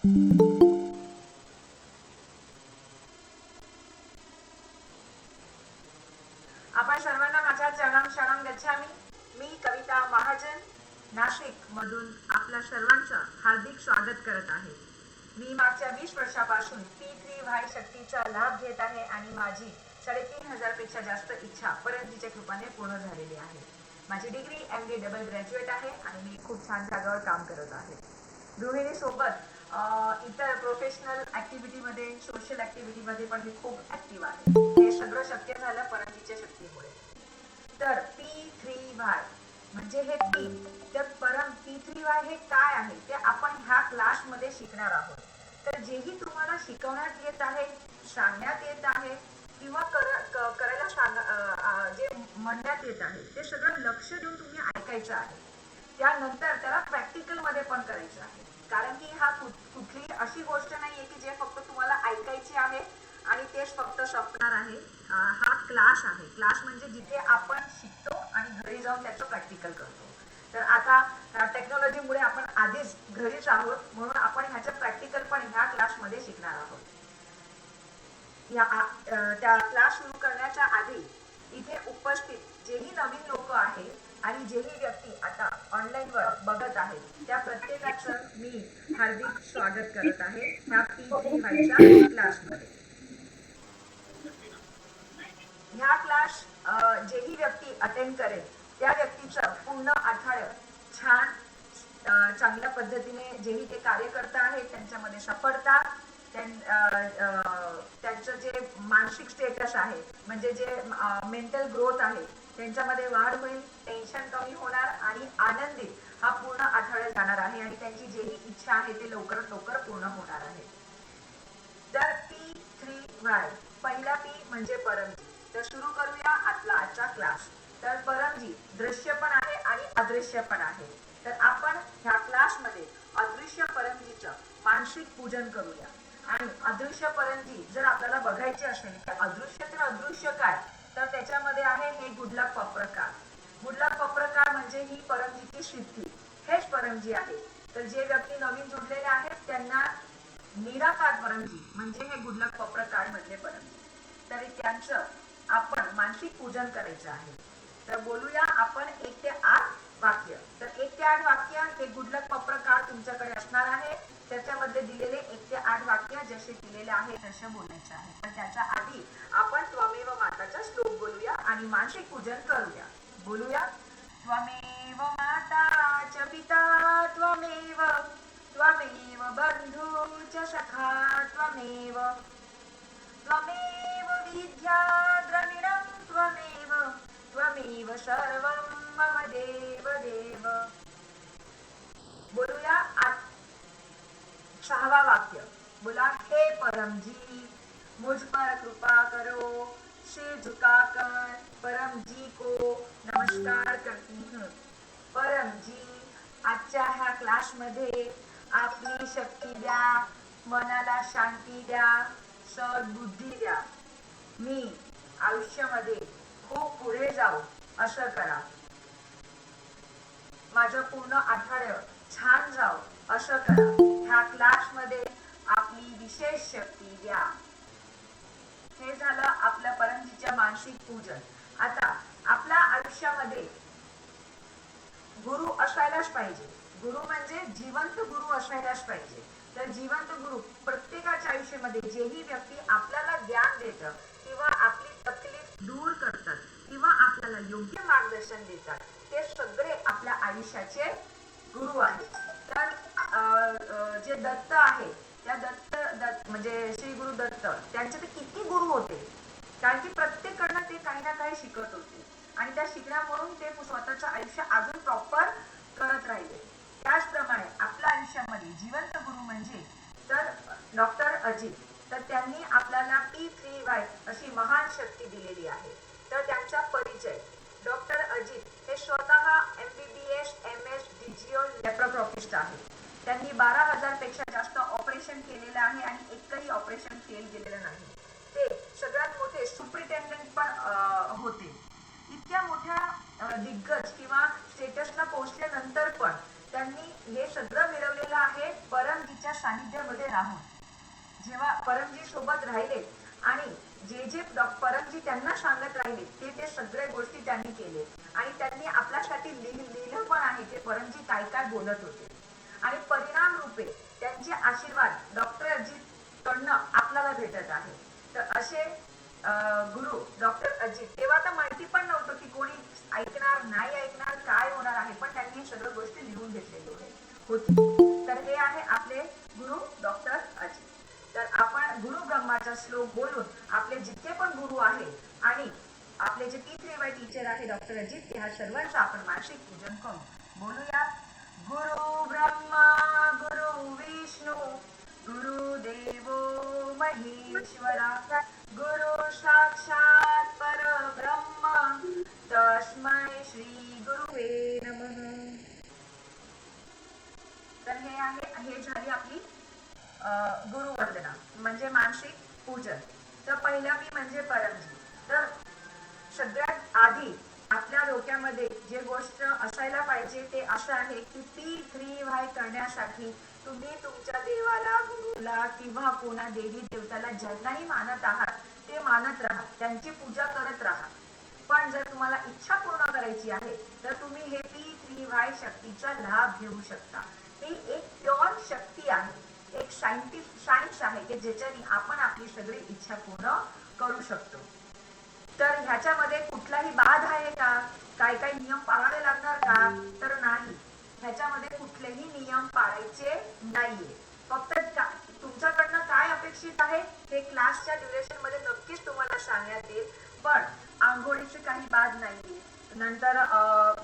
आपण सर्वांना माझ्या चरणम शरणम गच्छामी. मी कविता महाजन नाशिक मधून आपल्या सर्वांचं हार्दिक स्वागत करत आहे. मी मागच्या 20 वर्षापासून P3Y शक्तीचा लाभ घेत आहे आणि माझी 3,500 पेक्षा जास्त इच्छा परमजीच्या कृपाने पूर्ण झालेली आहे. माझी डिग्री MD डबल ग्रॅज्युएट आहे आणि मी खूप छान जागावर काम करत आहे. गृहिणी सोबत इतर प्रोफेशनल ऍक्टिव्हिटीमध्ये, सोशल ऍक्टिव्हिटीमध्ये पण मी खूप ऍक्टिव्ह आहे. हे सगळं शक्य झालं परमजीच्या शक्तीमुळे. तर P3Y म्हणजे हे P, तर परम P3Y हे काय आहे ते आपण ह्या क्लासमध्ये शिकणार आहोत. तर जेही तुम्हाला शिकवण्यात येत आहे, सांगण्यात येत आहे किंवा करायला जे म्हणण्यात येत आहे ते सगळं लक्ष देऊन तुम्ही ऐकायचं आहे. त्यानंतर त्याला प्रॅक्टिकल मध्ये पण करायचं आहे. कारण की हा कुठली अशी गोष्ट नाहीये की जे फक्त तुम्हाला ऐकायची आहे आणि तेच फक्त संपणार आहे. हा क्लास आहे. क्लास म्हणजे जिथे आपण शिकतो आणि घरी जाऊन त्याचं प्रॅक्टिकल करतो. तर आता टेक्नॉलॉजीमुळे आपण आधीच घरीच आहोत, म्हणून आपण ह्याचं प्रॅक्टिकल पण ह्या क्लासमध्ये शिकणार आहोत. त्या क्लास सुरू करण्याच्या आधी इथे उपस्थित जेही नवीन लोक आहेत आणि जेही व्यक्ती आता ऑनलाईन वर बघत आहेत त्या प्रत्येकाचं मी हार्दिक स्वागत करत आहे ह्या P3Y क्लासमध्ये. ह्या क्लास जेही व्यक्ती अटेंड करेल त्या व्यक्तीचं पूर्ण आठवडं छान चांगल्या पद्धतीने जेही ते कार्यकर्ता आहेत त्यांच्यामध्ये सफलता, त्यांचं जे मानसिक स्टेटस आहे म्हणजे जे मेंटल ग्रोथ आहे त्यांच्यामध्ये वाढ होईल, टेन्शन कमी होणार आणि आनंदित हा पूर्ण आठवडा जाणार आहे आणि त्यांची जेही इच्छा आहे ते लवकरात लवकर पूर्ण होणार आहे. तर P3Y पहिला P म्हणजे परमजी. तर सुरू करूया आपला आजचा क्लास. तर परमजी दृश्य पण आहे आणि अदृश्य पण आहे. तर आपण ह्या क्लासमध्ये अदृश्य परमजीचं मानसिक पूजन करूया. आणि अदृश्य परमजी जर आपल्याला बघायचे असेल तर अदृश्य तर अदृश्य काय, तर त्याच्यामध्ये आहे हे गुडलक पप्रकार. गुडलक पप्रकार म्हणजे ही परमजीची सिद्धी, हेच परमजी आहे. तर जे व्यक्ती नवीन जुडलेले आहेत त्यांना निराकार परमजी म्हणजे हे गुडलक पप्रकार मधले परमजी. तरी त्यांचं आपण मानसिक पूजन करायचं आहे. तर बोलूया आपण 1 ते 8 वाक्य. तर 1 ते 8 वाक्य हे गुडलक पप्रकार तुमच्याकडे असणार आहे. त्याच्यामध्ये दिलेले 1 ते 8 वाक्य जसे दिलेले आहे तसे बोलायचे आहे. पण त्याच्या आधी आपण त्वमेव माताचा श्लोक बोलूया आणि मानसिक पूजन करूया. बोलूया. त्वमेव माता च पिता त्वमेव, त्वमेव बंधू च सखा त्वमेव, त्वमेव विद्या द्रविणं त्वमेव, त्वमेव सर्वं मम देव देव. बोलूया 6वा वाक्य. बोला. हे परमजी मुझ पर कृपा करो, सिर झुकाकर परमजी को नमस्कार करती हूँ. परमजी आजच्या ह्या क्लासमध्ये आपली शक्ती द्या, मनाला शांती द्या, सद्बुद्धी द्या. मी आयुष्यामध्ये खूप पुढे जाऊ असं करा. माझं पूर्ण आठवडं छान जाऊ असं करा. ह्या क्लासमध्ये आपली विशेष शक्ती द्या. हे झालं आपल्या परमजीच्या मानसिक पूजन. आता आपल्या आयुष्यामध्ये गुरु असायलाच पाहिजे. गुरु म्हणजे जिवंत गुरु असायलाच पाहिजे. तर जिवंत गुरु प्रत्येकाच्या आयुष्यामध्ये जेही व्यक्ती आपल्याला ज्ञान देतं किंवा आपली तकलीफ दूर करतात किंवा आपल्याला योग्य मार्गदर्शन देतात ते सगळे आपल्या आयुष्याचे गुरु आहेत. तर जे दत्त आहे त्या दत्त म्हणजे श्री गुरु दत्त त्यांचे ते किती गुरु होते, कारण की प्रत्येकांना ते काही ना काही शिकत होते आणि त्या शिकण्यावरून ते स्वतःचं आयुष्य अजून प्रॉपर करत राहिले. त्याचप्रमाणे आपल्या आयुष्यामध्ये जिवंत गुरु म्हणजे तर डॉक्टर अजित. तर त्यांनी आपल्याला P3Y अशी महान शक्ती दिलेली आहे. तर त्यांचा परिचय. डॉक्टर अजित हे स्वतः MBBS MS डिजिओ लेप्रोस्कोपिस्ट आहे. त्यांनी 12,000 पेक्षा जास्त ऑपरेशन केलेलं आहे आणि एकही ऑपरेशन फेल गेलेलं नाही. ते सगळ्यात मोठे सुपरिटेंडंट पण होते. इतक्या मोठ्या दिग्गज किंवा स्टेटसला पोहोचल्यानंतर पण त्यांनी हे सगळं मिळवलेलं आहे परमजीच्या सानिध्यामध्ये राहून. जेव्हा परमजी सोबत राहिले आणि जे जे परमजी त्यांना सांगत राहिले ते सगळे गोष्टी त्यांनी केले आणि त्यांनी आपल्यासाठी लिहिलं पण आहे ते परमजी काय काय बोलत होते. आणि परिणाम रूपे त्यांचे आशीर्वाद डॉक्टर अजित कडनं आपल्याला भेटत आहे. तर असे गुरु डॉक्टर अजित, तेव्हा तर माहिती पण नव्हतं की कोणी ऐकणार नाही ऐकणार काय होणार आहे, पण त्यांनी हे सगळं गोष्टी लिहून घेतलेली होती. तर हे आहे आपले गुरु डॉक्टर अजित. तर आपण गुरु ब्रह्माचा श्लोक बोलून आपले जितके पण गुरु आहे आणि आपले जे P3Y टीचर आहे डॉक्टर अजित, ते ह्या सर्वांचं आपण मानसिक पूजन करू. बोलूया. गुरु ब्रह्मा गुरु विष्णू गुरुदेवो महेश्वरा गुरु साक्षात परब्रह्म तस्मै श्री गुरुवे नमः. तर हे झाली आपली गुरुवंदना म्हणजे मानसिक पूजन. तर पहिला मी म्हणजे परमजी. तर सगळ्यात आधी आपल्या डोक्यामध्ये जे गोष्ट असायला पाहिजे ते असं आहे की P3Y करण्यासाठी तुम्ही तुमच्या देवाला, गुरुला किंवा कोणा देवी देवताला ज्यांनाही मानत आहात ते मानत राहा, त्यांची पूजा करत राहा. पण जर तुम्हाला इच्छा पूर्ण करायची आहे तर तुम्ही हे P3Y शक्तीचा लाभ घेऊ शकता. ही एक प्युअर शक्ती आहे, एक सायन्स आहे की ज्याच्याने आपण आपली सगळी इच्छा पूर्ण करू शकतो. तर ह्याच्यामध्ये कुठलाही बाध आहे का, काय काय नियम पाळावे लागणार का, तर नाही. ह्याच्यामध्ये कुठलेही नियम पाळायचे नाहीये. फक्त तुमच्याकडनं काय अपेक्षित आहे हे क्लासच्या ड्युरेशन मध्ये नक्कीच तुम्हाला सांगण्यात येईल. पण आंघोळीचे काही बाद नाहीये, नंतर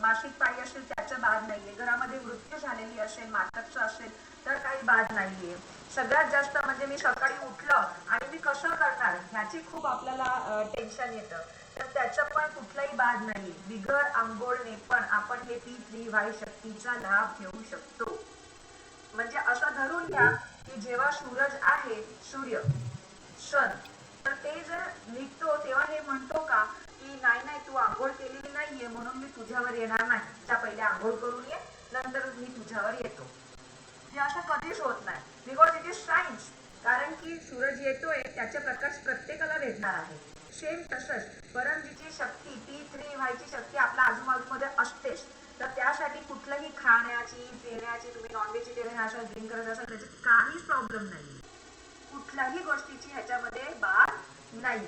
मासिक पाळी असेल त्याचं बाद नाहीये, घरामध्ये मृत्यू झालेली असेल, मातकचं असेल तर काही बाद नाहीये. सगळ्यात जास्त म्हणजे मी सकाळी उठलं आणि मी कसं करणार ह्याची खूप आपल्याला टेन्शन येतं, तर त्याचं पण कुठलाही बाद नाही. बिगर आंघोळने पण आपण हे P3Y शक्तीचा लाभ घेऊ शकतो. म्हणजे असं धरून घ्या की जेव्हा सूरज आहे, सूर्य सन, तर ते जर निघतो तेव्हा हे म्हणतो का की नाही तू आंघोळ केलेली नाहीये म्हणून मी तुझ्यावर येणार नाही, त्या पहिले आंघोळ करून ये नंतर मी तुझ्यावर येतो. हे असं कधीच होत नाही. Because it is science. कारण की सूरज येतोय त्याचे प्रकाश प्रत्येकाला भेटणार आहे. सेम तसंच परमजीची शक्ती, P3Y ची शक्ती आपल्या आजूबाजूमध्ये असतेच. तर त्यासाठी कुठलंही खाण्याची पिण्याची, तुम्ही नॉन व्हेजिटेरियन असाल, ड्रिंक करत असाल, त्याचे काहीच प्रॉब्लेम नाही. कुठल्याही गोष्टीची ह्याच्यामध्ये बात नाही.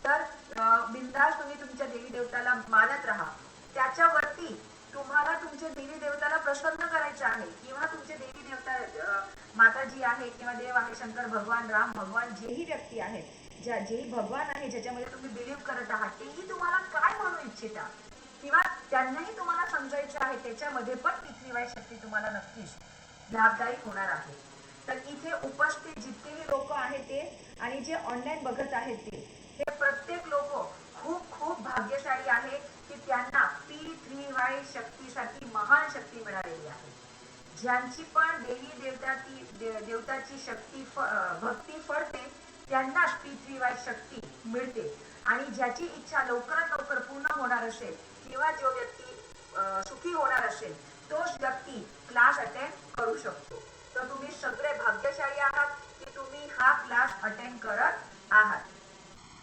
तर बिंदास तुम्ही तुमच्या देवी देवताला मानत राहा. त्याच्यावरती तुम्हाला तुमच्या देवी देवताला प्रसन्न करायचं आहे किंवा तुमचे देवी देवता माताजी आहे किंवा देव आहे, शंकर भगवान, राम भगवान, जेही व्यक्ती आहेत, जेही भगवान आहे ज्याच्यामध्ये तुम्ही बिलीव्ह करत आहात, तेही तुम्हाला काय म्हणू इच्छिता किंवा त्यांनाही तुम्हाला समजायचं आहे, त्याच्यामध्ये पण P3Y शक्ती तुम्हाला नक्कीच लाभदायी होणार आहे. तर इथे उपस्थित जितकेही लोक आहेत ते आणि जे ऑनलाईन बघत आहेत ते, हे प्रत्येक लोक खूप खूप भाग्यशाली आहे की त्यांना P3Y शक्तीसाठी महान शक्ती मिळालेली आहे. ज्यांची पण देवी देवताची शक्ती भक्ती फळते त्यांनाच P3Y शक्ती मिळते. आणि ज्याची इच्छा लवकरात लवकर पूर्ण होणार असेल किंवा जो व्यक्ती सुखी होणार असेल तोच व्यक्ती क्लास अटेंड करू शकतो. तर तुम्ही सगळे भाग्यशाली आहात की तुम्ही हा क्लास अटेंड करत आहात.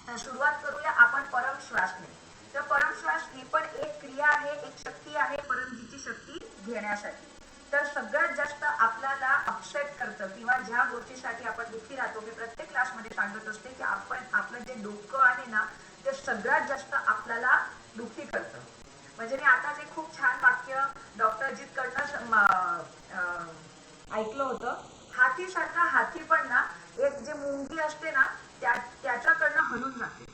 तर सुरुवात करूया आपण परमश्वासने. तर परमश्वास ही पण एक क्रिया आहे, एक शक्ती आहे परमजीची शक्ती घेण्यासाठी. तर सगळ्यात जास्त आपल्याला अपसेट करतं किंवा ज्या गोष्टीसाठी आपण दुःखी राहतो, मी प्रत्येक क्लासमध्ये सांगत असते की आपलं जे डोकं आहे ना ते सगळ्यात जास्त आपल्याला दुःखी करतं. म्हणजे मी आता जे खूप छान वाक्य डॉक्टर अजित कडनं ऐकलं होतं, हातीसारखा हाती पण ना एक जे मुंगी असते ना त्याच्याकडनं हलून जाते.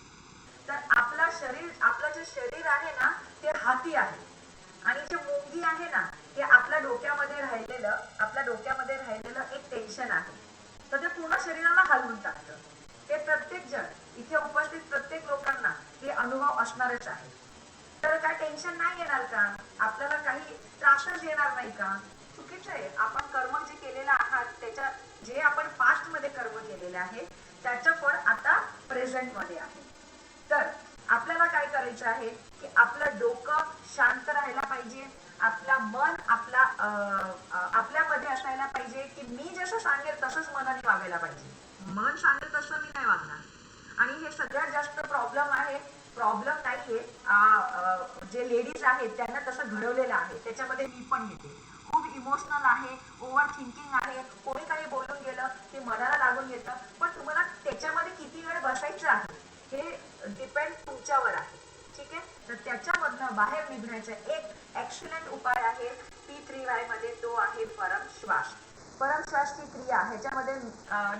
तर आपलं जे शरीर आहे ना ते हाती आहे आणि जे मुंगी आहे ना ते आपल्या डोक्यामध्ये राहिलेलं एक टेन्शन आहे. तर ते पूर्ण शरीराला हलवून टाकतं. ते प्रत्येक जण इथे उपस्थित प्रत्येक लोकांना हे अनुभव असणारच आहे. तर काय टेन्शन नाही येणार का, आपल्याला काही त्रासच येणार नाही का? चुकीचं आहे. आपण कर्म जे केलेलं आहात त्याच्या जे आपण पास्ट मध्ये कर्म केलेले आहे त्याचं फळ आता प्रेझेंट मध्ये आहे. तर आपल्याला काय करायचं आहे की आपलं डोकं शांत राहायला पाहिजे आपला मन आपल्यामध्ये असायला पाहिजे की मी जसं सांगेल तसंच मनाने वागायला पाहिजे. मन सांगेल तसं मी नाही वागणार. आणि हे सगळ्यात जास्त प्रॉब्लेम नाहीये. जे लेडीज आहेत त्यांना तसं घडवलेलं आहे, त्याच्यामध्ये मी पण येते. खूप इमोशनल आहे, ओव्हर थिंकिंग आहे, कोणी काही बोलून गेलं की मनाला लागून येतं. पण तुम्हाला त्याच्यामध्ये किती वेळ बसायचं आहे हे डिपेंड तुमच्यावर आहे. ठीक आहे, तर त्याच्यामधनं बाहेर निघण्याचा एक एक्सलंट उपाय आहे P3Y मध्ये, तो आहे परमश्वास. परमश्वासची क्रिया ह्याच्यामध्ये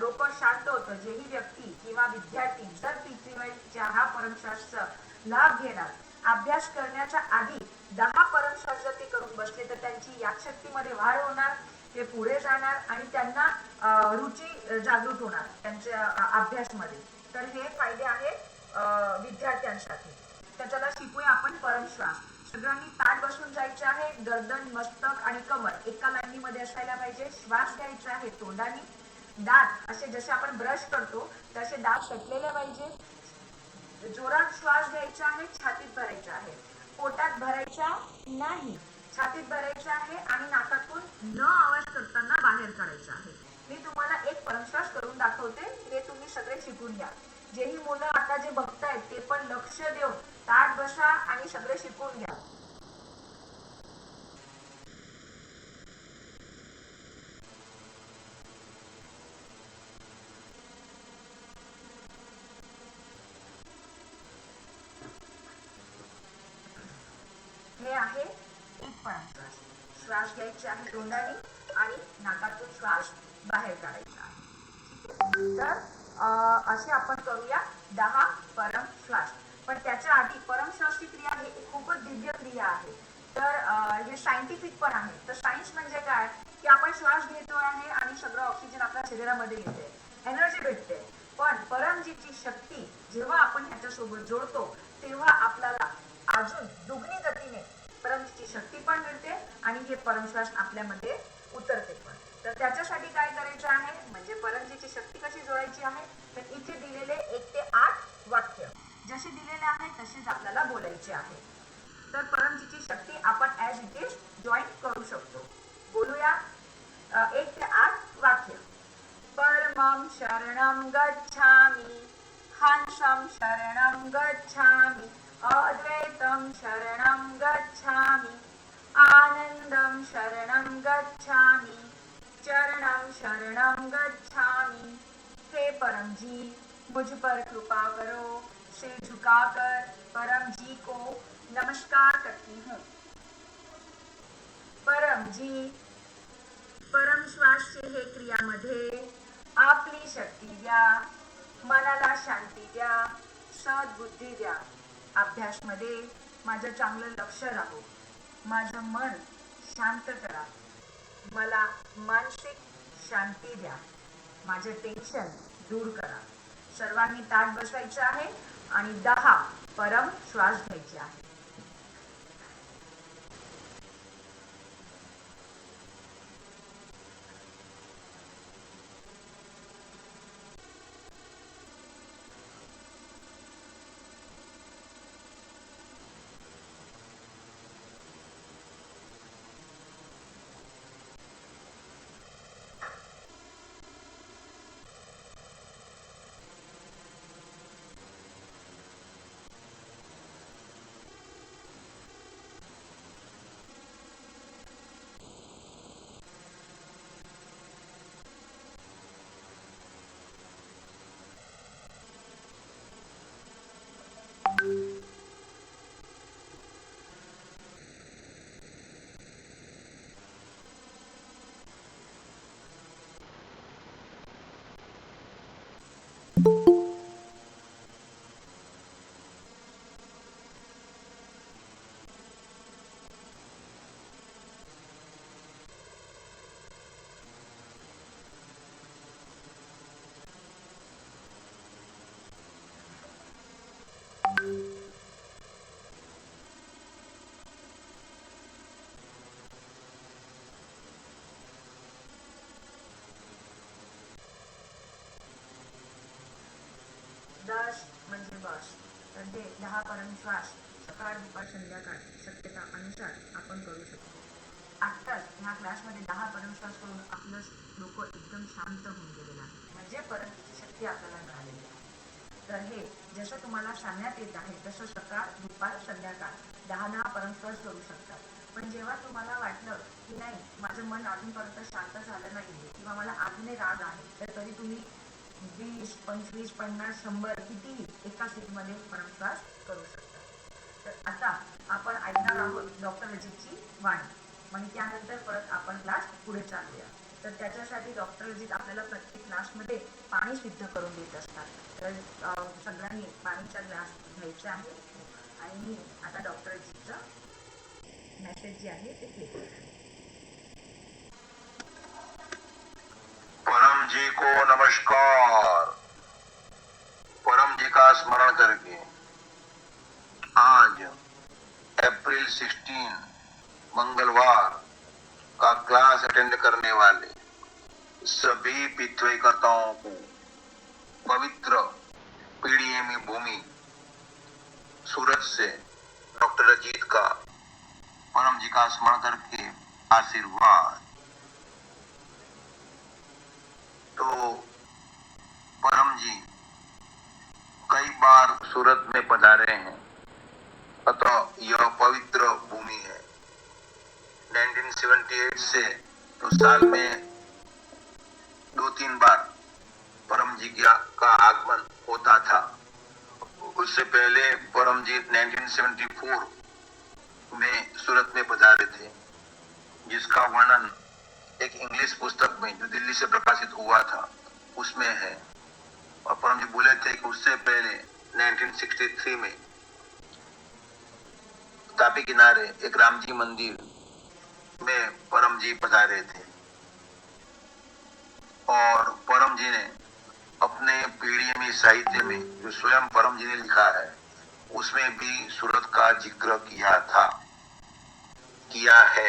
डोकं शांत होतं. जेही व्यक्ती किंवा विद्यार्थी जर P3Y च्या हा परमश्वासचा लाभ घेणार, अभ्यास करण्याच्या आधी 10 परमश्वास जर ते करून बसले तर त्यांची यादशक्तीमध्ये वाढ होणार, ते पुढे जाणार आणि त्यांना रुची जागृत होणार त्यांच्या अभ्यासमध्ये. तर हे फायदे आहेत विद्यार्थ्यांसाठी. तर चला शिकूया आपण परमश्वास. सगळ्यांनी ताट बसून जायचे आहे. गर्दन, मस्तक आणि कमर एका लाईनीमध्ये असायला पाहिजे. श्वास घ्यायचा आहे तोंडाने. दात असे जसे आपण ब्रश करतो तसे दात सटलेले पाहिजे. जोरात श्वास घ्यायचा आहे, छातीत भरायचा आहे. पोटात भरायचा नाही, छातीत भरायचा आहे आणि नाकातून न आवाज करताना बाहेर काढायचा आहे. मी तुम्हाला एक परमश्वास करून दाखवते, हे तुम्ही सगळे शिकून घ्या. जेही मुलं आता जे बघतायत ते पण लक्ष देऊन ताट बसा आणि सगळे शिकून घ्या. हे आहे एक परमश्वास. श्वास घ्यायचे आहे तोंडाने आणि नाकातून श्वास बाहेर काढायचा आहे. तर असे आपण करूया 10 परमश्वास. पण त्याच्या आधी परमश्वासची क्रिया ही खूपच दिव्य क्रिया आहे. तर हे सायंटिफिक पण आहे. तर सायन्स म्हणजे काय की आपण श्वास घेतो आहे आणि सगळं ऑक्सिजन आपल्या शरीरामध्ये येते, एनर्जी भेटते. पण परमजीची शक्ती जेव्हा आपण ह्याच्यासोबत जोडतो तेव्हा आपल्याला अजून दुगणी गतीने परमजीची शक्ती पण मिळते आणि हे परमश्वास आपल्यामध्ये उतरते पण. तर त्याच्यासाठी काय करायचं आहे म्हणजे परमजीची शक्ती कशी जोडायची आहे, तर इथे दिलेले 1 ते 8 वाक्य जसे दिलेले आहे तसेच आपल्याला बोलायचे आहे. तर परमजीची शक्ती आपण ॲज इट इज जॉईन करू शकतो. बोलूया 1 ते 8 वाक्य. परमं शरणं गच्छामि, हंसं शरणं गच्छामि, अद्वैतं शरणं गच्छामि, आनंदं शरणं गच्छामि, चरणं शरणं गच्छामि. हे परम जी, मुझ पर कृपा करो. सिर झुकाकर परम जी को नमस्कार करती हूँ. परम जी, परमश्वासचे हे क्रियामध्ये आपली शक्ती द्या, मनाला शांती द्या, सद्बुद्धी द्या. अभ्यासमध्ये माझं चांगलं लक्ष राहू, माझं मन शांत करा, मला मानसिक शांती द्या, माझे टेन्शन दूर करा. सर्वांनी ताट बसायचं आहे आणि 10 परम श्वास घ्यायचे आहे. दश म्हणजे बस. तर 10 परमश्वास सकाळ दुपार संध्याकाळ शक्यता अनुसार आपण करू शकतो. आत्ताच ह्या क्लासमध्ये 10 परमश्वास करून आपलं डोकं एकदम शांत होऊन गेलेलं आहे, म्हणजे परमची शक्ती आपल्याला मिळालेली आहे. तर हे जसं तुम्हाला सांगण्यात येत आहे तसं सकाळ दुपार संध्याकाळ 10 परमश्वास करू शकतात. पण जेव्हा तुम्हाला वाटलं की नाही माझं मन अजूनपर्यंत शांत झालं नाही किंवा मला अजूनही राग आहे, तर तरी तुम्ही 20, 25, 50, 100 कितीही एका सीटमध्ये परमश्वास करू शकता. तर आता आपण ऐकणार आहोत डॉक्टर अजितची वाणी, आणि त्यानंतर परत आपण क्लास पुढे चालूया. तर त्याच्यासाठी डॉक्टर अजित आपल्याला प्रत्येक क्लासमध्ये पाणी सिद्ध करून देत असतात. तर सगळ्यांनी पाणीचा ग्लास घ्यायचा आहे आणि मी आता डॉक्टर अजितचा मेसेज जे आहे ते प्ले करते. परम जी को नमस्कार। परम जी का स्मरण करके आज अप्रैल 16 मंगलवार का क्लास अटेंड करने वाले सभी पितृकर्ताओं को पवित्र पीडीएमी भूमि सूरत से डॉक्टर अजीत का परम जी का स्मरण करके आशीर्वाद। तो परम जी कई बार सूरत में पधारे हैं, अतः यह पवित्र भूमि है। 1978 से तो साल में 2-3 बार परम जी का आगमन होता था। उससे पहले परम जी 1974 में सूरत में पधारे थे, जिसका वर्णन एक इंग्लिश पुस्तक में जो दिल्ली से प्रकाशित हुआ था उसमें है। और परम जी बोले थे कि उससे पहले 1963 में तापी किनारे एक राम जी मंदिर में परम जी पधारे थे और परम जी ने अपने पीडीएमी साहित्य में जो स्वयं परम जी ने लिखा है उसमें भी सूरत का जिक्र किया है।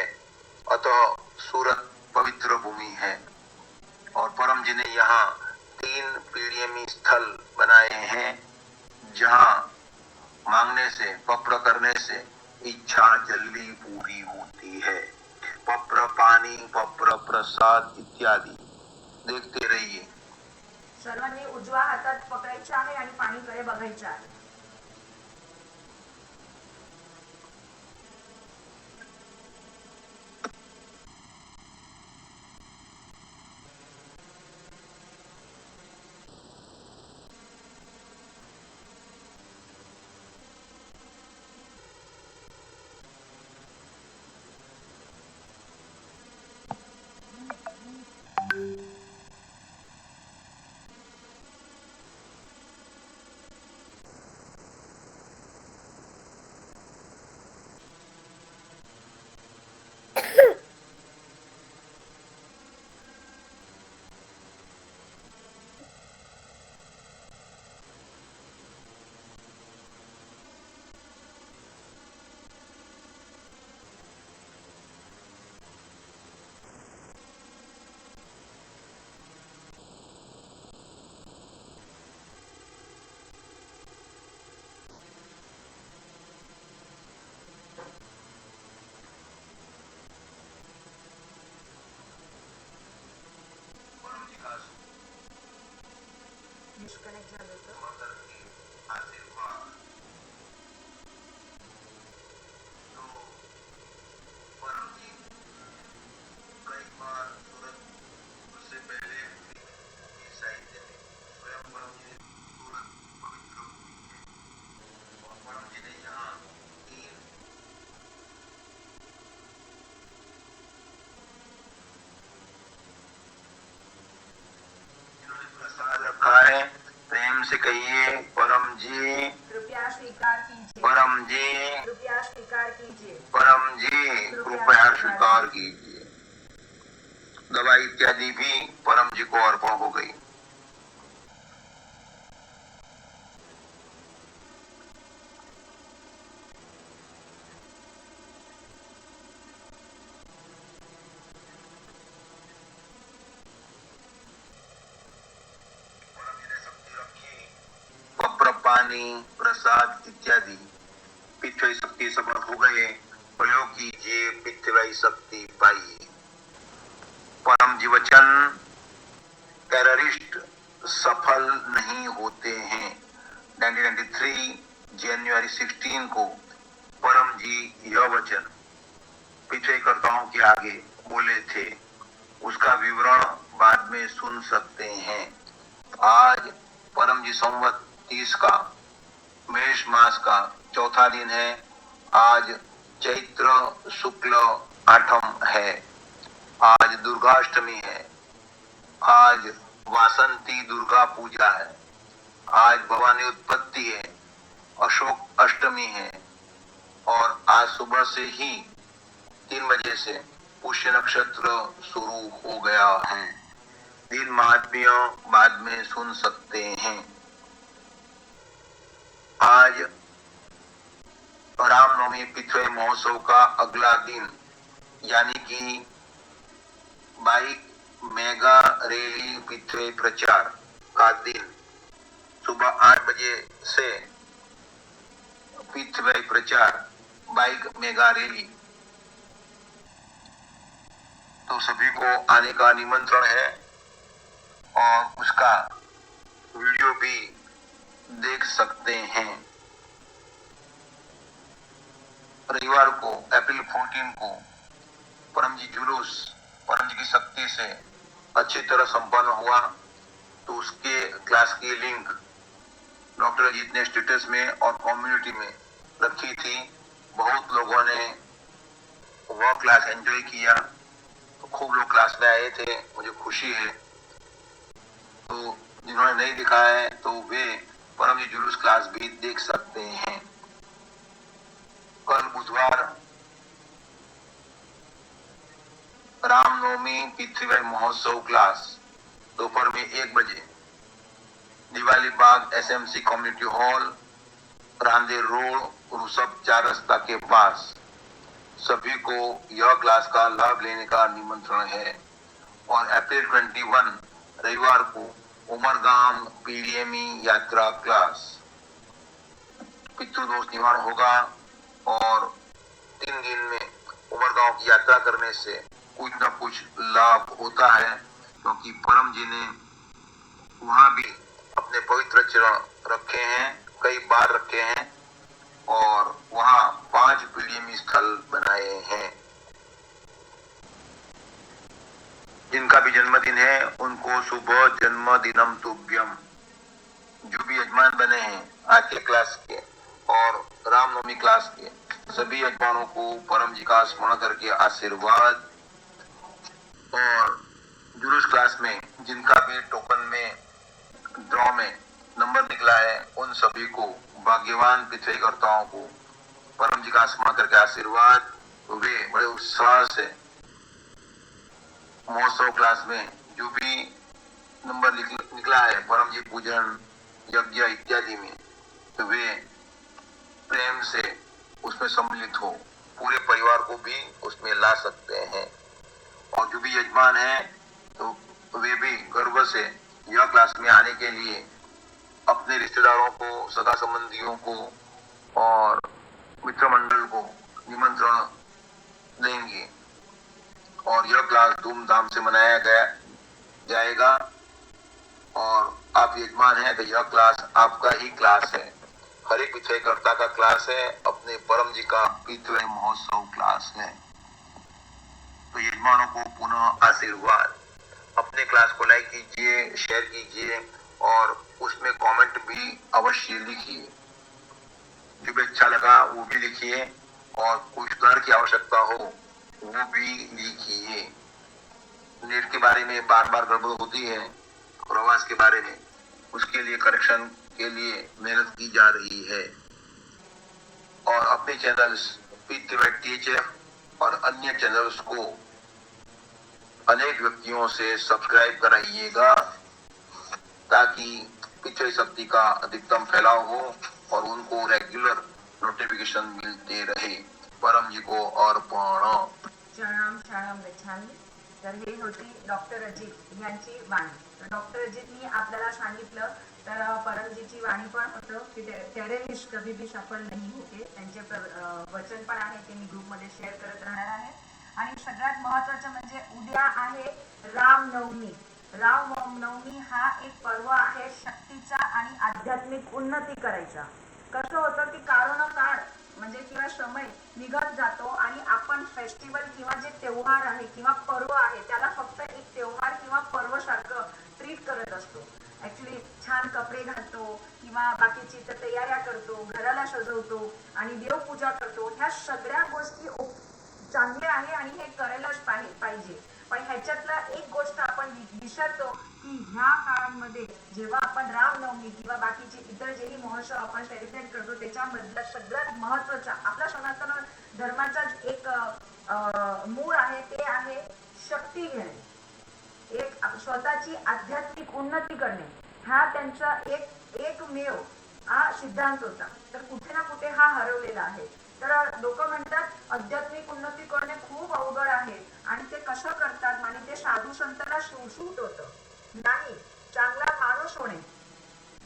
अतः सूरत पवित्र भूमि है और परम जी ने यहाँ 3 पीडीएमी स्थल बनाए हैं जहाँ मांगने से, पप्र करने से इच्छा जल्दी पूरी होती है। पप्र पानी, पप्र प्रसाद इत्यादि देखते रहिए। सर्वांनी उजवा हातात पकडायचा आहे आणि पाणीकडे बघायचं आहे. डिस्कनेक्ट झालं होतं. प्रेम से कहिए परम जी कृपया स्वीकार कीजिए, परम जी कृपया स्वीकार कीजिए, परम जी कृपया स्वीकार कीजिए। दवाई इत्यादि भी परम जी को अर्पण हो गई। पानी, प्रसाद इत्यादि पितृ शक्ति समर्थ हो गए, प्रयोग कीजिए, पितृ शक्ति पाइए। परम जी वचन, टेररिस्ट सफल नहीं होते हैं। 1993 जनवरी 16 को परम जी यह वचन पिछड़ेकर्ताओं के आगे बोले थे। उसका विवरण बाद में सुन सकते हैं। आज परम जी संवत 30 का मेष मास का चौथा दिन है। आज चैत्र शुक्ल 8 है। आज दुर्गाष्टमी है। आज वासंती दुर्गा पूजा है। आज भवानी उत्पत्ति है। अशोक अष्टमी है। और आज सुबह से ही 3 बजे से पुष्य नक्षत्र शुरू हो गया है। दिन महात्म्य बाद में सुन सकते हैं। आज रामनवमी पितृ महोत्सव का अगला दिन यानी कि बाइक मेगा रैली पितृ प्रचार का दिन सुबह 8 बजे से पितृ प्रचार बाइक मेगा रैली, तो सभी को आने का निमंत्रण है और उसका वीडियो भी देख सकते हैं। रविवार को अप्रैल 14 को परम जी जुलूस परम जी की शक्ति से अच्छी तरह संपन्न हुआ, तो उसके क्लास की लिंक डॉक्टर अजीत ने स्टेटस में और कम्युनिटी में रखी थी। बहुत लोगों ने वह क्लास एंजॉय किया, तो खूब लोग क्लास में आए थे, मुझे खुशी है। तो जिन्होंने नहीं दिखा है तो वे परम जी जुलूस क्लास भी देख सकते हैं। कल बुधवार रामनवमी पितृ महोत्सव क्लास दोपहर में 1 बजे Diwali Bagh SMC community hall, Rander road, रुसब 4 रास्ता के पास। सभी को यह क्लास का लाभ लेने का निमंत्रण है। और अप्रैल 21 रविवार को उमरगाम पीडीएमई यात्रा क्लास पितृदोष निवारण होगा। और 3 दिन में उमरगांव की यात्रा करने से कुछ न कुछ लाभ होता है, क्योंकि परम जी ने वहां भी अपने पवित्र चरण रखे हैं, कई बार रखे हैं और वहां 5 पीडीएमई स्थल बनाए हैं। जिनका भी जन्मदिन है उनको शुभ जन्मदिनम तुभ्यम। जो भी यजमान बने हैं आज के क्लास के और रामनवमी क्लास के सभी यजमानों को परम जी का स्मरण करके आशीर्वाद। और जुलूस क्लास में जिनका भी टोकन में ड्रॉ में नंबर निकला है उन सभी को भाग्यवान पितृकर्ताओं को परम जी का स्मरण करके आशीर्वाद। तो वे बड़े उत्साह से महोत्सव क्लास में जो भी नंबर निकला है परम जी पूजन यज्ञ इत्यादि में, तो वे प्रेम से उसमें सम्मिलित हो, पूरे परिवार को भी उसमें ला सकते हैं। और जो भी यजमान है तो वे भी गर्व से यह क्लास में आने के लिए अपने रिश्तेदारों को, सगा संबंधियों को और मित्र मंडल को निमंत्रण देंगे। और यह क्लास धूमधाम से मनाया जाएगा। और आप यजमान हैं तो यह क्लास आपका ही क्लास है, हर एक पितृकर्ता का क्लास है, अपने परम जी का पितृ महोत्सव क्लास है। तो यजमानों को पुनः आशीर्वाद। अपने क्लास को लाइक कीजिए, शेयर कीजिए और उसमें कमेंट भी अवश्य लिखिए। जो भी अच्छा लगा वो भी लिखिए और कुछ सुधार की आवश्यकता हो वो भी लिखिए। नेट के बारे में बार बार गड़बड़ होती है और आवाज के बारे में, उसके लिए करेक्शन के लिए मेहनत की जा रही है। और अपने चैनल्स पितृ टीचर और अन्य चैनल्स को अनेक व्यक्तियों से सब्सक्राइब कराइएगा, ताकि पितृ शक्ति का अधिकतम फैलाव हो और उनको रेग्युलर नोटिफिकेशन मिलते रहे। परम जी को अर्पण। शरणम शरणम गच्छामि। तर हे होती डॉक्टर अजित यांची वाणी। डॉक्टरजींनी आपल्याला सांगितलं, तर परमजीची वाणी पण होतं की तेरे इश्क कभी भी सफल नहीं होते, त्यांचे वचन पण आहे ते मी ग्रुपमध्ये शेअर करत राहणार आहे. आणि सगळ्यात महत्वाचं म्हणजे उद्या आहे रामनवमी. रामनवमी हा एक पर्व आहे शक्तीचा आणि आध्यात्मिक उन्नती करायचा. कसं होतं की काळ म्हणजे किंवा समय निघत जातो आणि आपण फेस्टिवल किंवा जे त्योहार आहे किंवा पर्व आहे त्याला फक्त एक त्योहार किंवा पर्व सारखं ट्रीट करत असतो. ऍक्च्युली छान कपडे घालतो किंवा बाकीची तयाऱ्या करतो, घराला सजवतो आणि देवपूजा करतो. ह्या सगळ्या गोष्टी चांगले आहे आणि हे करायलाच पाहिजे. पण ह्याच्यातला एक गोष्ट आपण विसरतो की ह्या काळामध्ये जेव्हा आपण रामनवमी किंवा बाकीचे इतर जेही महोत्सव आपण सेलिब्रेट करतो त्याच्यामधला सगळ्यात महत्वाचा आपला सनातन धर्माचा एक मूळ आहे ते आहे शक्ती घेणे, एक स्वतःची आध्यात्मिक उन्नती करणे. हा त्यांचा एकमेव हा सिद्धांत होता. तर कुठे ना कुठे हा हरवलेला आहे. तर लोक म्हणतात आध्यात्मिक उन्नती करणे खूप अवघड आहे आणि ते कसं करतात आणि ते साधू संतांना सूट होतं नाही. चांगला माणूस होणे,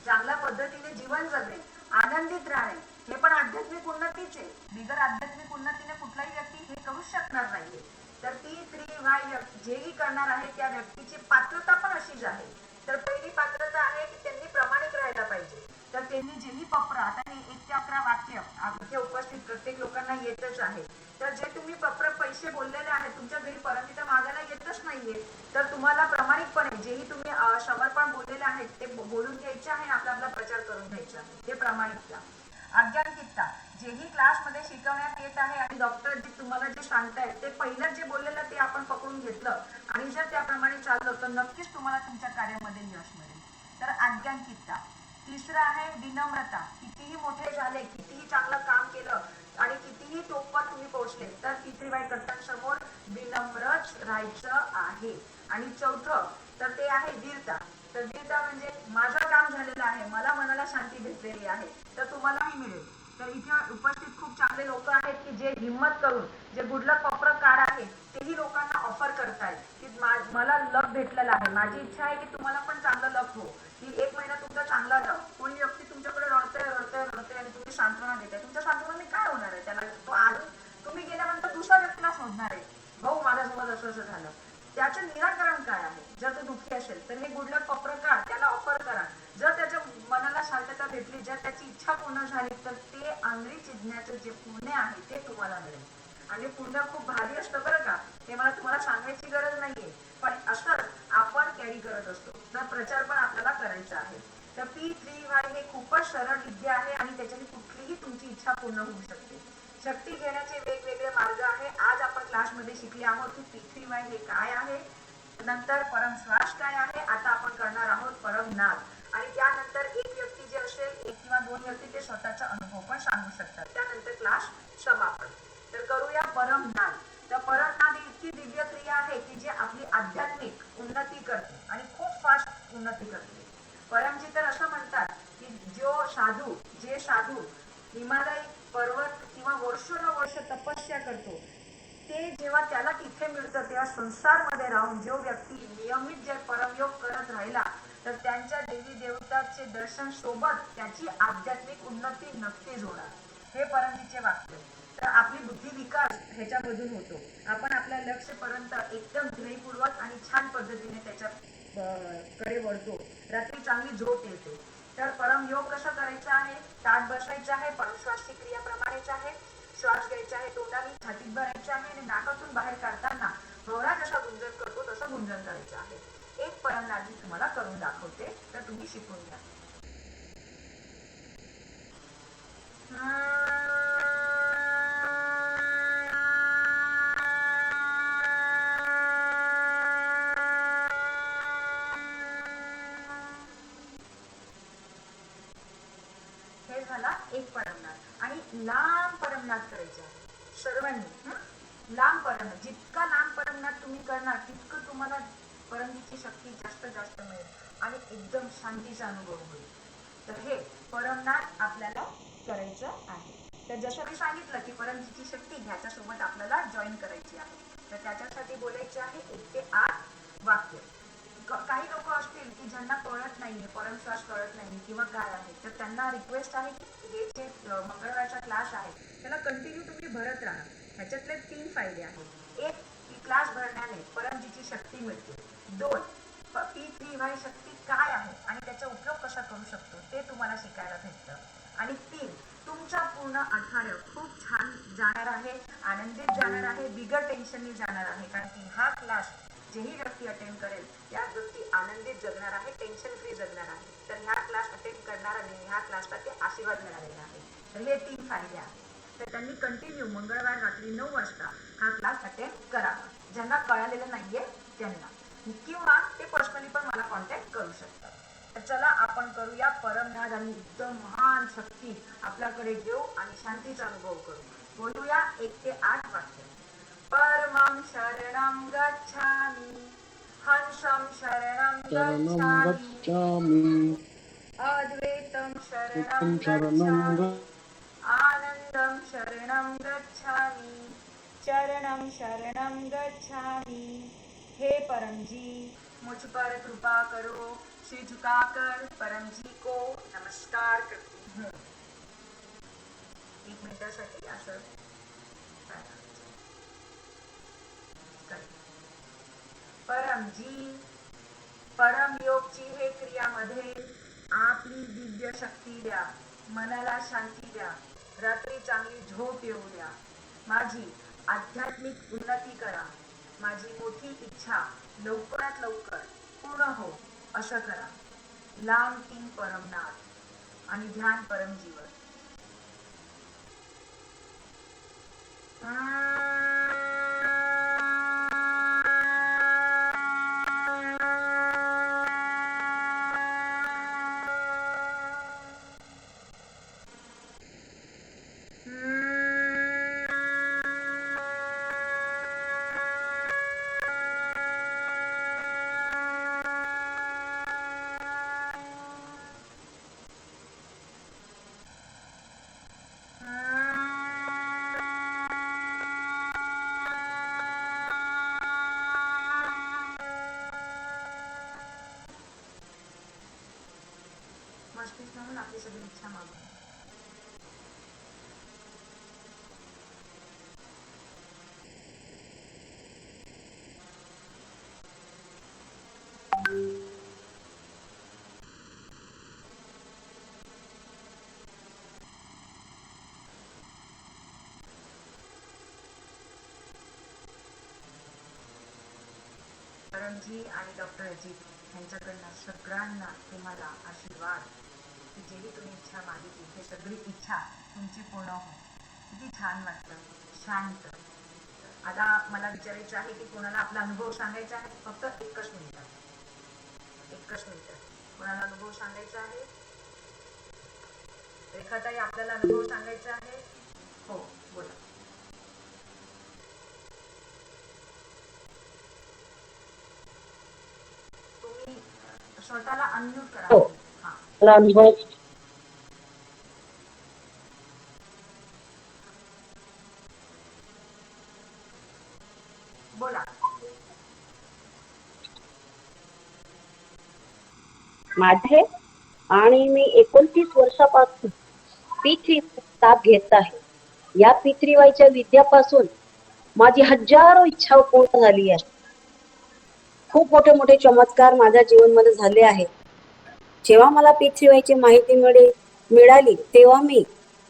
चांगल्या पद्धतीने जीवन जगणे, आनंदित राहणे हे पण आध्यात्मिक उन्नतीच आहे. बिगर आध्यात्मिक उन्नतीने कुठलाही व्यक्ती हे करू शकणार नाहीये. तर ती जेही करणार आहे त्या व्यक्तीची पात्रता पण अशीच आहे. तर पहिली पात्रता आहे की त्यांनी प्रामाणिक राहायला पाहिजे. तर त्यांनी जेही पप्र आता हे 1 ते 11 वाक्य इथे उपस्थित प्रत्येक लोकांना येतच आहे. तर जे तुम्ही पप्र पैसे बोललेले आहेत तुमच्या घरी परंतु मागायला येतच नाहीये, तर तुम्हाला प्रामाणिकपणे जेही तुम्ही समर्पण बोललेले आहेत ते बोलून घ्यायचे आहे, आपला आपला प्रचार करून घ्यायचा. हे प्रामाणिकता. आज्ञानकिकता, जेही क्लासमध्ये शिकवण्यात येत आहे आणि डॉक्टर जे तुम्हाला जे सांगतायत ते पहिलं जे बोललेलं ते आपण पकडून घेतलं आणि जर त्याप्रमाणे चाललं तर नक्कीच तुम्हाला तुमच्या कार्यामध्ये यश मिळेल. तर आज्ञानकिकता. तिसरं आहे विनम्रता. कितीही मोठे झाले, कितीही चांगलं काम केलं आणि कितीही टोपवर तुम्ही पोहोचले तर पितृवाई कर्त्यांसमोर विनम्रच राहायचं आहे. आणि चौथं तर ते आहे वीरता. तर वीरता म्हणजे माझं काम झालेलं आहे, मला मनाला शांती भेटलेली आहे, तर तुम्हालाही मिळेल. तर इथे उपस्थित खूप चांगले लोक आहेत की जे हिंमत करून जे गुडलक पप्र कार्ड आहे तेही लोकांना ऑफर करतायत की मला लक भेटलेला आहे. माझी इच्छा आहे की तुम्हाला पण चांगलं लक हो, की 1 महिना तुमचा चांगला जाऊ. कोणी व्यक्ती तुमच्याकडे रडतोय आणि तुम्ही सांत्वना देताय, तुमच्या सांत्वनाने काय होणार आहे? त्याला तो आज तुम्ही गेल्यानंतर दुसऱ्या व्यक्तीला शोधणार आहे, भाऊ माझ्यासोबत असं असं झालं. त्याचं निराकरण काय आहे? जर तो दुःखी असेल तर हे गुडलक पप्र कार्ड त्याला ऑफर करा. जर त्याच्या मनाला शांतता भेटली, जर त्याची इच्छा पूर्ण झाली तर ते आंधळी चिजण्याचं जे पुण्य आहे ते तुम्हाला मिळेल. आणि पुण्य खूप भारी असतं बरं का, हे मला तुम्हाला सांगायची गरज नाहीये, पण असंच आपण कॅरी करत असतो. तर प्रचार पण आपल्याला करायचा आहे. तर P3Y हे खूपच सरळ विद्या आहे आणि त्याच्याने कुठलीही तुमची इच्छा पूर्ण होऊ शकते. शक्ती घेण्याचे वेगवेगळे मार्ग आहे. आज आपण क्लासमध्ये शिकले आहोत की P3Y हे काय आहे, नंतर परमश्वास काय आहे, आता आपण करणार आहोत परमनाद. आणि त्यानंतर एक व्यक्ती जे असेल 1 किंवा 2 व्यक्ती ते स्वतःचा अनुभव पण सांगू शकतात. त्यानंतर क्लास समापन. तर करूया परमनाद. तर परमनाद ही इतकी दिव्य क्रिया आहे की जे आपली आध्यात्मिक उन्नती करते आणि खूप फास्ट उन्नती करते. परमजी तर असं म्हणतात की जे साधू हिमालय पर्वत किंवा वर्षोनवर्ष तपस्या करतो ते जेव्हा त्याला तिथे मिळतं तेव्हा संसारमध्ये राहून जो व्यक्ती नियमित जे परमयोग करत राहिला तर त्यांच्या देवी देवताचे दर्शन सोबत त्याची आध्यात्मिक उन्नती नक्कीच होणार. हे परमजीचे वाक्य. तर आपली बुद्धी विकास ह्याच्यामधून होतो. आपण आपल्या लक्ष्यपर्यंत एकदम ध्येयपूर्वक आणि छान पद्धतीने त्याच्या कडे वळतो. रात्री चांगली झोप येते. तर परमयोग कसं करायचं आहे? ताट बसायचं आहे, परमश्वासची क्रियाप्रमाणेच आहे. श्वास घ्यायचा आहे, तोंडाने छातीत भरायचे आहे आणि नाकातून बाहेर काढताना भवरा जसा गुंजन करतो तसं गुंजन करायचं आहे. एक परमनाद मी तुम्हाला करून दाखवते, तर तुम्ही शिकून घ्या. हे झाला एक परमनाद. आणि लांब परमनाद करायचा आहे सर्वांनी. लांब परमनाद, जितका लांब परमनाद तुम्ही करणार तितकं तुम्हाला परमजीची शक्ती जास्त जास्त मिळेल आणि एकदम शांतीचा अनुभव होईल. तर हे परमनाद आपल्याला करायचं आहे. तर जसं मी सांगितलं की परमजीची शक्ती ह्याच्यासोबत आपल्याला जॉईन करायची आहे. तर त्याच्यासाठी बोलायचे आहे 1 ते 8 वाक्य. काही लोक असतील की ज्यांना कळत नाहीये, परमश्वास कळत नाही किंवा काय आहे, तर त्यांना रिक्वेस्ट आहे की हे जे मंगळवारचा क्लास आहे त्याला कंटिन्यू तुम्ही भरत राहा. ह्याच्यातले 3 फायदे आहेत. एक, की क्लास भरण्याने परमजीची शक्ती मिळते. 2, P3Y शक्ती काय आहे आणि त्याचा उपयोग कसा करू शकतो ते तुम्हाला शिकायला भेटतं. आणि 3, तुमचा पूर्ण आठवडा खूप छान जाणार आहे, आनंदित जाणार आहे, बिगर टेन्शननी जाणार आहे. कारण की हा क्लास जेही व्यक्ती अटेंड करेल त्या व्यक्ती आनंदित जगणार आहे, टेन्शन फ्री जगणार आहे. तर ह्या क्लास अटेंड करणाऱ्यांनी ह्या क्लासला ते आशीर्वाद मिळालेला आहे. तर हे 3 फायदे आहेत. तर त्यांनी कंटिन्यू मंगळवार रात्री 9 वाजता हा क्लास अटेंड करावा. ज्यांना कळालेलं नाहीये त्यांना, किंवा ते पर्सनली पण मला कॉन्टॅक्ट करू शकतात. तर चला आपण करूया परमनाद आणि एकदम महान शक्ती आपल्याकडे घेऊ आणि शांतीचा अनुभव करू. बोलूया 1 ते 8 वाक्य. परमं शरणं गच्छामि, हंसं शरणं गच्छामि, अद्वैतं शरणं गच्छामि, आनंदं शरणं गच्छामि, चरणं शरणं गच्छामि. हे परम जी, मुझ पर कृपा करो. सिर झुकाकर परम जी को नमस्कार करती हूँ. 1 मिनिटासाठी असं परम जी, परम योगची हे क्रियामध्ये आपली दिव्य शक्ती द्या, मनाला शांती द्या, रात्री चांगली झोप येऊ द्या, माझी आध्यात्मिक उन्नती करा, माझी मोठी इच्छा लवकरात लवकर पूर्ण हो असं करा. लांब 3 परमनाद आणि ध्यान परमजीवर. मस्तिष्क म्हणून आपली सगळी इच्छा मागू. परमजी आणि डॉक्टर अजित यांच्याकडनं सगळ्यांना तुम्हाला आशीर्वाद की जेही तुम्ही इच्छा मागितली ते सगळी इच्छा तुमची पूर्ण हो. किती छान वाटतं, शांत. आता मला विचारायचं आहे की कोणाला आपला अनुभव सांगायचा आहे. फक्त 1च मिनिट, 1च मिनिट. कोणाला अनुभव सांगायचा आहे? रेखाताई, आपल्याला अनुभव सांगायचा आहे? हो, बोला. तुम्ही स्वतःला अनम्यूट करा. हो, मला अनुभव बोला. माझे आणि मी 29 वर्षापासून P3 ताप घेत आहे. या P3Y विद्यापासून माझी हजारो इच्छा पूर्ण झाली आहे. खूप मोठे मोठे चमत्कार माझ्या जीवनमध्ये झाले आहेत. जेव्हा मला P3Y माहिती मिळाली तेव्हा मी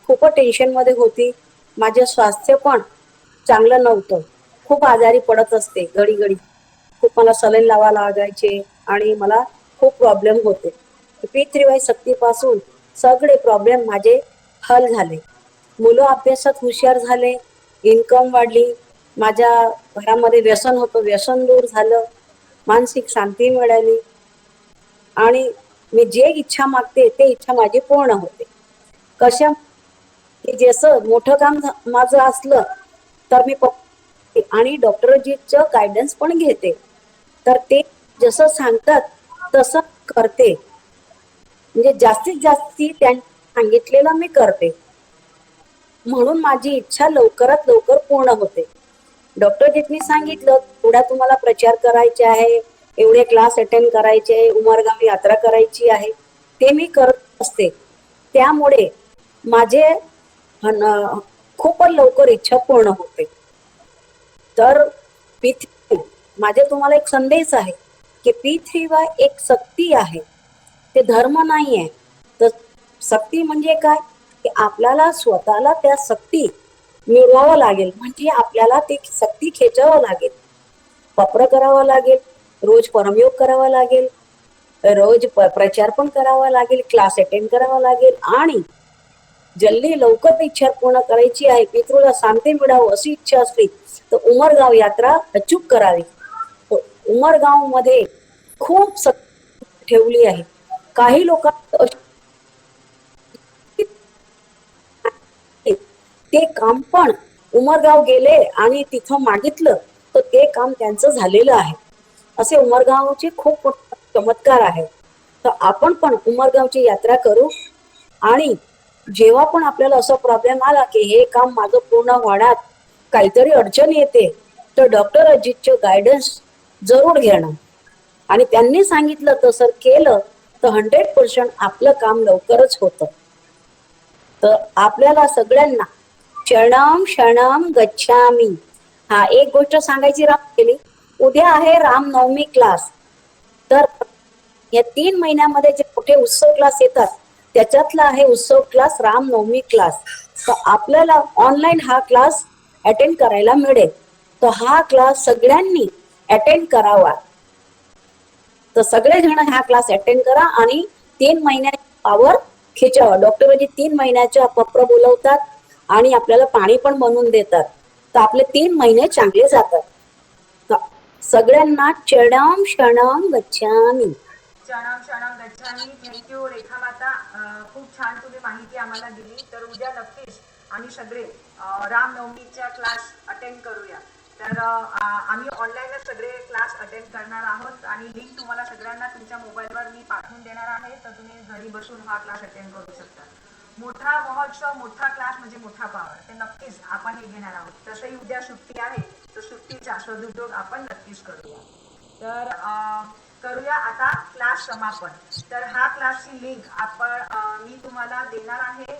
खूप टेन्शन मध्ये होती. माझे स्वास्थ्य पण चांगलं नव्हतं. खूप आजारी पडत असते घडी घडी. खूप मला सलाईन लावा लागायचे आणि मला खूप प्रॉब्लेम होते. P3Y शक्तीपासून सगळे प्रॉब्लेम माझे हल झाले. मुलं अभ्यासात हुशार झाले, इन्कम वाढली, माझ्या घरामध्ये व्यसन होतं, व्यसन दूर झालं, मानसिक शांती मिळाली आणि मी जे इच्छा मागते ते इच्छा माझी पूर्ण होते. कशा की जसं मोठं काम माझं असलं तर मी आणि डॉक्टरजीचं गायडन्स पण घेते. तर ते जसं सांगतात तसं करते. म्हणजे जास्तीत जास्त त्यांनी सांगितलेलं मी करते. म्हणून माझी इच्छा लवकरात लवकर पूर्ण होते. डॉक्टरजींनी सांगितलं थोडा तुम्हाला प्रचार करायचा आहे, एवढे क्लास अटेंड करायचे, उमरगाव यात्रा करायची आहे, ते मी करत असते. त्यामुळे माझे खूपच लवकर इच्छा पूर्ण होते. तर P3 माझे तुम्हाला एक संदेश आहे की P3Y एक शक्ती आहे, ते धर्म नाही आहे. तर शक्ती म्हणजे काय की आपल्याला स्वतःला त्या शक्ती मिळवावं लागेल, म्हणजे आपल्याला ती शक्ती खेचावं लागेल, वापर करावा लागेल, रोज परमयोग करावा लागेल, रोज प्रचार पण करावा लागेल, क्लास अटेंड करावा लागेल, आणि जल्दी लवकर इच्छा पूर्ण करायची आहे, पितृला शांती मिळावं अशी इच्छा असली तर उमरगाव यात्रा अचूक करावी. उमरगाव मध्ये खूप ठेवली आहे. काही लोक ते काम पण उमरगाव गेले आणि तिथं मागितलं तर ते काम त्यांचं झालेलं आहे. असे उमरगावचे खूप चमत्कार आहे. तर आपण पण उमरगावची यात्रा करू, आणि जेव्हा पण आपल्याला असं प्रॉब्लेम आला की हे काम माझं पूर्ण होण्यात काहीतरी अडचण येते, तर डॉक्टर अजितचे गायडन्स जरूर घेणं, आणि त्यांनी सांगितलं तसं केलं तर 100% आपलं काम लवकरच होतं. तर आपल्याला सगळ्यांना शरणम शरणम गच्छामी. हा, एक गोष्ट सांगायची राहिली, उद्या आहे रामनवमी क्लास. तर या 3 महिन्यामध्ये जे मोठे उत्सव क्लास येतात त्याच्यातला आहे उत्सव क्लास रामनवमी क्लास. तर आपल्याला ऑनलाईन हा क्लास अटेंड करायला मिळेल. तर हा क्लास सगळ्यांनी अटेंड करावा. तर सगळेजण हा क्लास अटेंड करा आणि 3 महिन्याची पावर खेचावा. डॉक्टर 3 महिन्याच्या पत्र बोलवतात आणि आपल्याला पाणी पण बनवून देतात. तर आपले 3 महिने चांगले जातात. तर सगळ्यांना चरणम शरणम गच्छामी. क्षणम क्षणम गच्छामी. थँक्यू रेखा माता, खूप छान तुम्ही माहिती आम्हाला दिली. तर उद्या नक्कीच आम्ही सगळे रामनवमीचा क्लास अटेंड करूया. तर आम्ही ऑनलाईनच सगळे क्लास अटेंड करणार आहोत आणि लिंक तुम्हाला सगळ्यांना तुमच्या मोबाईलवर मी पाठवून देणार आहे. तर तुम्ही घरी बसून हा क्लास अटेंड करू शकता. मोठा महोत्सव, मोठा क्लास म्हणजे मोठा पावर, ते नक्कीच आपण हे घेणार आहोत. तसंही उद्या सुट्टी आहे, तर सुट्टीचा सदुपयोग आपण नक्कीच करूया. तर करूया आता क्लास समापन. तर हा क्लासची लिंक मी तुम्हाला देणार आहे.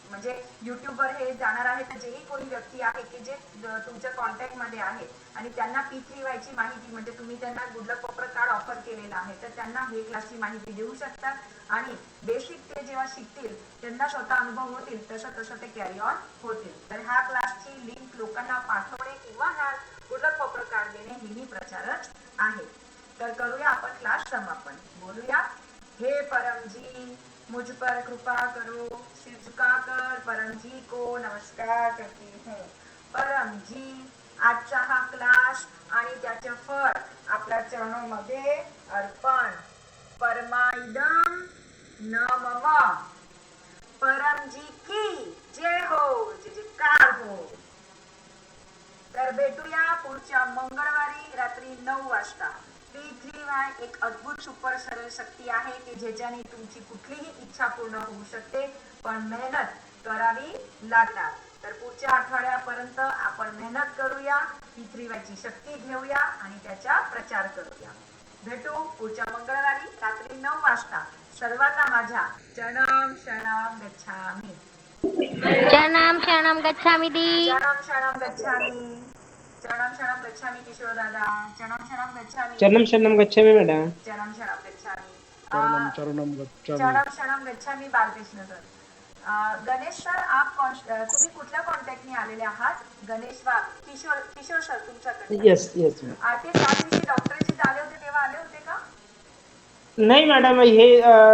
म्हणजे युट्यूबवर हे जाणार आहे. तर जेही कोणी व्यक्ती आहे की जे तुमच्या कॉन्टॅक्ट मध्ये आहे आणि त्यांना P3Y ची माहिती, म्हणजे तुम्ही त्यांना गुडलक पेपर कार्ड ऑफर केलेलं आहे, तर त्यांना हे क्लासची माहिती देऊ शकतात. आणि बेसिक ते जेव्हा शिकतील त्यांना स्वतः अनुभव होतील, तसं तसं ते कॅरी ऑन होतील. तर ह्या क्लासची लिंक लोकांना पाठवणे किंवा ह्या गुडलक पेपर कार्ड देणे ही प्रचारच आहे. तर करूया आपण क्लास समापन. बोलूया, हे परम जी मुझ पर कृपा करो, सिर झुकाकर परम जी को नमस्कार करती हूँ. परम जी, आजचा हा क्लास आणि त्याचे फळ आपल्या चरणामध्ये अर्पण. परमाइदम न मम. परम जी की जय हो, जय जयकार हो. तर भेटूया पुढच्या मंगळवारी रात्री 9 वाजता. P3Y एक अद्भुत सुपर सरळ शक्ती आहे की ज्याच्याने तुमची कुठलीही इच्छा पूर्ण होऊ शकते, पण मेहनत करावी लागणार. तर पुढच्या आठवड्यापर्यंत आपण मेहनत करूया, P3Y ची शक्ती घेऊया आणि त्याचा प्रचार करूया. भेटू पुढच्या मंगळवारी रात्री 9 वाजता. सर्वांना माझ्या चरणम शरणम गच्छामी. चरणम शरणम गच्छामी दी. चरणम शरणम गच्छामी. चरणम शरणम गच्छामी किशोर दादा. चरणम शरणम गच्छामी. चरणम शरणम गच्छामी मॅडम. चरणम शरणम गच्छामी. चरणम चरणम गच्छामी. चरणम शरणम गच्छामी बालकृष्ण सर. गणेश सर, तुम्ही कुठल्या कॉन्टॅक्टने आलेले आहात? गणेश वाघ. किशोर सर तुमच्याकडे. Yes yes. ते 7 दिवशी डॉक्टरशी आले होते तेव्हा आले होते का? नाही मॅडम, हे